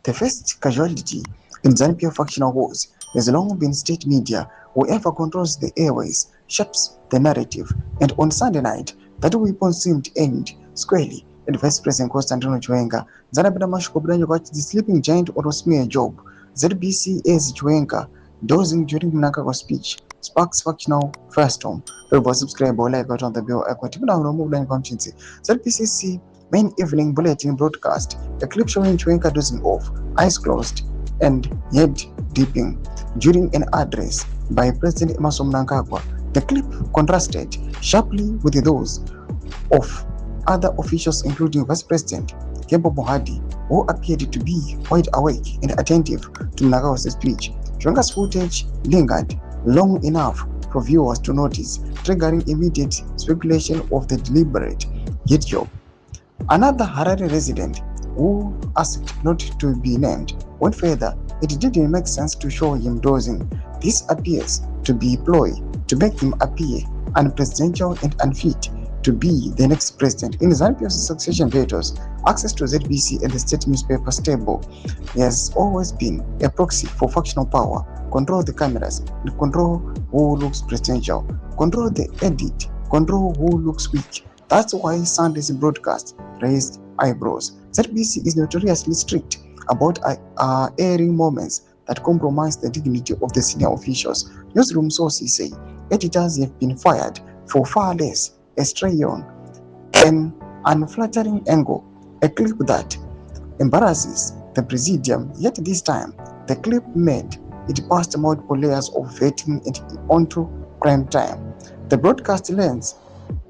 The first casualty in ZANU-PF factional wars has long been state media. Whoever controls the airways shapes the narrative, and on Sunday night, that weapon seemed aimed squarely at Vice President Constantino Chiwenga. Zanabeda Mashkobranyo got the sleeping giant or smear job. ZBC as Chiwenga dozing during mnangagwa speech sparks factional firestorm. People subscribe or like on the bell icon. ZBCC main evening bulletin broadcast a clip showing Chiwenga dozing off, eyes closed and head dipping during an address by President Emmerson Mnangagwa. The clip contrasted sharply with those of other officials, including Vice President Kembo Mohadi, who appeared to be wide awake and attentive to Mnangagwa's speech. Chiwenga's footage lingered long enough for viewers to notice, triggering immediate speculation of the deliberate hit job. Another Harare resident, who asked not to be named, went further. It didn't make sense to show him dozing. This appears to be a ploy to make him appear unpresidential and unfit to be the next president. In ZANU-PF's succession battles, access to ZBC and the state newspaper stable has always been a proxy for factional power. Control the cameras, control who looks presidential, control the edit, control who looks weak. That's why Sunday's broadcast raised eyebrows. ZBC is notoriously strict about airing moments that compromise the dignity of the senior officials. Newsroom sources say editors have been fired for far less a stray on an unflattering angle, a clip that embarrasses the presidium. Yet this time, the clip made it past multiple layers of vetting and onto crime time. The broadcast lands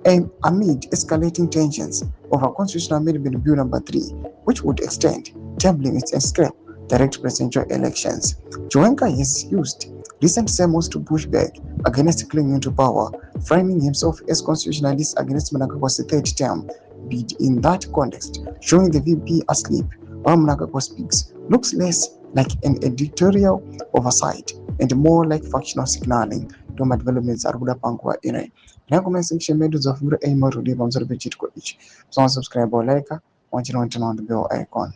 amid escalating tensions over Constitutional Amendment Bill No. 3, which would extend term limits and scrap direct presidential elections. Chiwenga has used recent sermons to push back against clinging to power, framing himself as constitutionalist against Mnangagwa's third term bid. In that context, showing the VP asleep while Mnangagwa speaks looks less like an editorial oversight and more like factional signaling. Doma developments are good upangwa ine. Na comment section medu za figure a more to live on the page. Subscribe or like, want to turn on the bell icon.